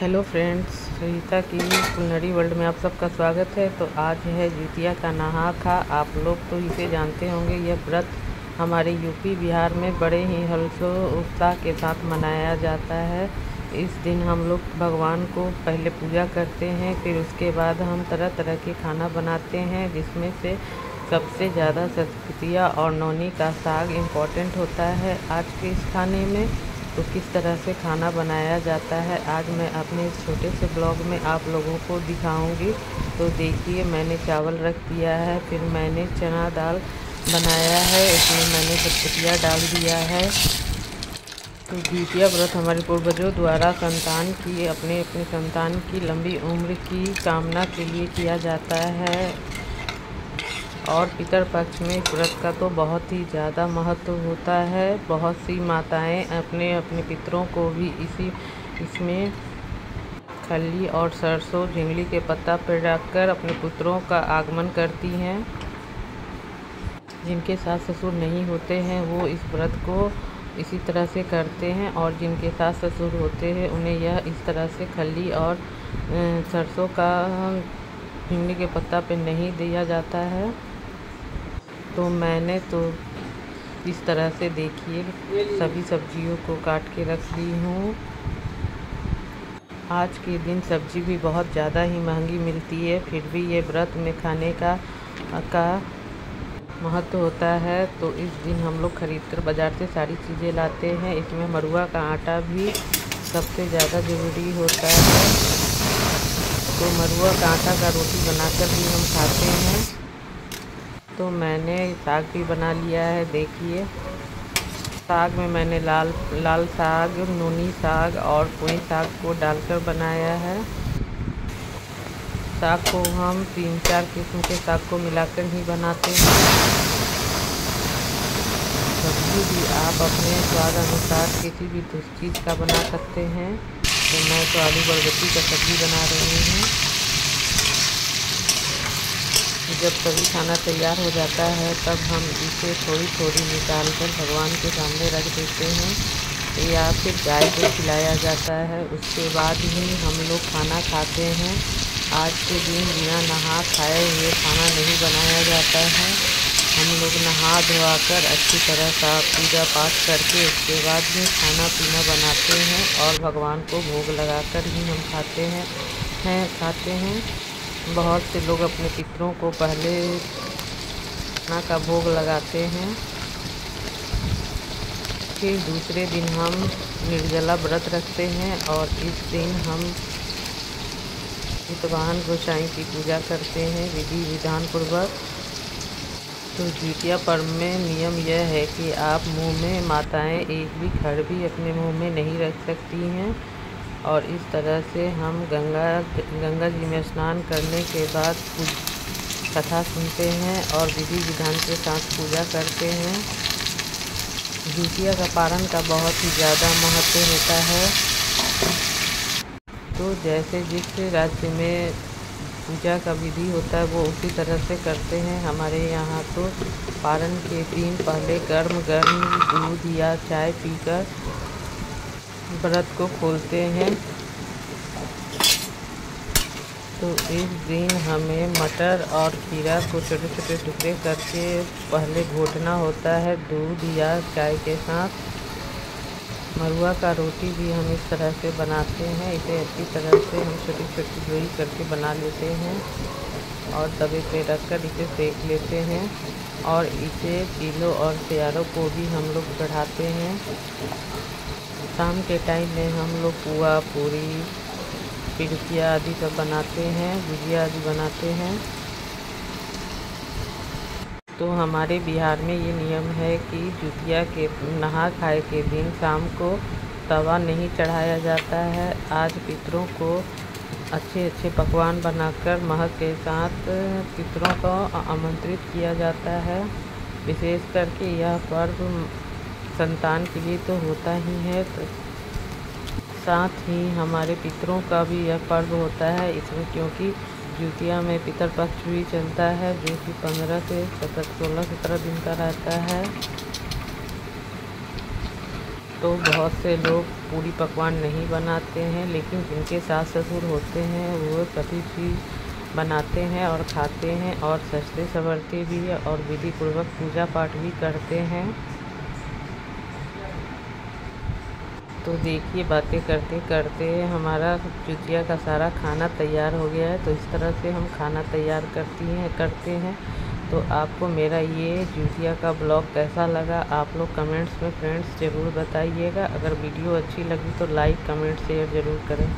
Hello friends, सरिता की कुलनरी world में आप सबका स्वागत है। तो आज है जितिया का नहा खा। आप लोग तो इसे जानते होंगे। यह व्रत हमारे यूपी बिहार में बड़े ही हर्षोल्लास के साथ मनाया जाता है। इस दिन हम लोग भगवान को पहले पूजा करते हैं, फिर उसके बाद हम तरह तरह के खाना बनाते हैं, जिसमें से सबसे ज़्यादा सतपुतिया और नौनी का साग इम्पोर्टेंट होता है आज के इस खाने में। तो किस तरह से खाना बनाया जाता है आज मैं अपने इस छोटे से ब्लॉग में आप लोगों को दिखाऊंगी। तो देखिए, मैंने चावल रख दिया है, फिर मैंने चना दाल बनाया है, इसमें मैंने सतपुतिया डाल दिया है। तो जितिया व्रत हमारे पूर्वजों द्वारा संतान की अपने संतान की लंबी उम्र की कामना के लिए किया जाता है। और पितर पक्ष में इस व्रत का तो बहुत ही ज़्यादा महत्व होता है। बहुत सी माताएं अपने अपने पितरों को भी इसमें खल्ली और सरसों झिंगली के पत्ता पर रखकर अपने पुत्रों का आगमन करती हैं। जिनके सास ससुर नहीं होते हैं वो इस व्रत को इसी तरह से करते हैं, और जिनके सास ससुर होते हैं उन्हें यह इस तरह से खल्ली और सरसों का झिंगली के पत्ता पे नहीं दिया जाता है। तो मैंने तो इस तरह से देखिए सभी सब्जियों को काट के रख ली हूँ। आज के दिन सब्जी भी बहुत ज़्यादा ही महंगी मिलती है, फिर भी ये व्रत में खाने का महत्व होता है। तो इस दिन हम लोग खरीद कर बाज़ार से सारी चीज़ें लाते हैं। इसमें मरुआ का आटा भी सबसे ज़्यादा ज़रूरी होता है। तो मरुआ का आटा का रोटी बनाकर भी हम खाते हैं। तो मैंने साग भी बना लिया है। देखिए, साग में मैंने लाल साग, नूनी साग और पुई साग को डालकर बनाया है। साग को हम 3-4 किस्म के साग को मिलाकर ही बनाते हैं। सब्जी भी आप अपने स्वाद अनुसार किसी भी चीज़ का बना सकते हैं। तो मैं तो आलू बरबटी का सब्जी बना रही हूँ। जब सभी खाना तैयार हो जाता है तब हम इसे थोड़ी थोड़ी निकाल कर भगवान के सामने रख देते हैं या फिर गाय को खिलाया जाता है। उसके बाद ही हम लोग खाना खाते हैं। आज के दिन बिना नहा खाए हुए खाना नहीं बनाया जाता है। हम लोग नहा धोआ कर अच्छी तरह का पूजा पाठ करके उसके बाद में खाना पीना बनाते हैं और भगवान को भोग लगाकर ही हम खाते हैं। बहुत से लोग अपने पितरों को पहले खाना का भोग लगाते हैं, फिर दूसरे दिन हम निर्जला व्रत रखते हैं और इस दिन हम चितवाहन गोसाई की पूजा करते हैं विधि विधान पूर्वक। तो जितिया पर्व में नियम यह है कि आप मुंह में माताएं एक भी खड़ भी अपने मुंह में नहीं रख सकती हैं। और इस तरह से हम गंगा जी में स्नान करने के बाद कथा सुनते हैं और विधि विधान के साथ पूजा करते हैं। जितिया का पारण का बहुत ही ज़्यादा महत्व होता है। तो जैसे जिस राज्य में पूजा का विधि होता है वो उसी तरह से करते हैं। हमारे यहाँ तो पारण के दिन पहले गर्म दूध या चाय पीकर व्रत को खोलते हैं। तो इस दिन हमें मटर और खीरा को छोटे छोटे टुकड़े करके पहले घोटना होता है दूध या चाय के साथ। मरुआ का रोटी भी हम इस तरह से बनाते हैं। इसे अच्छी तरह से हम छोटी छोटी लोई करके बना लेते हैं और तवे पे रखकर इसे सेक लेते हैं। और इसे तिलों और तैयारों को भी हम लोग चढ़ाते हैं। शाम के टाइम में हम लोग पुआ, पूरी, पिड़किया आदि सब बनाते हैं, गुजिया आदि बनाते हैं। तो हमारे बिहार में ये नियम है कि जितिया के नहा खाए के दिन शाम को तवा नहीं चढ़ाया जाता है। आज पितरों को अच्छे अच्छे पकवान बनाकर महक के साथ पितरों को आमंत्रित किया जाता है। विशेष करके यह पर्व संतान के लिए तो होता ही है, तो साथ ही हमारे पितरों का भी यह पर्व होता है इसमें, क्योंकि जितिया में पितर पक्ष भी चलता है जो कि 15 से 16-17 दिन का रहता है। तो बहुत से लोग पूरी पकवान नहीं बनाते हैं, लेकिन जिनके सास ससुर होते हैं वो सभी चीज़ बनाते हैं और खाते हैं और सजते संवरते भी हैं और विधि पूर्वक पूजा पाठ भी करते हैं। तो देखिए, बातें करते करते हमारा जुतिया का सारा खाना तैयार हो गया है। तो इस तरह से हम खाना तैयार करते हैं। तो आपको मेरा ये जुतिया का ब्लॉग कैसा लगा, आप लोग कमेंट्स में फ्रेंड्स ज़रूर बताइएगा। अगर वीडियो अच्छी लगी तो लाइक कमेंट शेयर ज़रूर करें।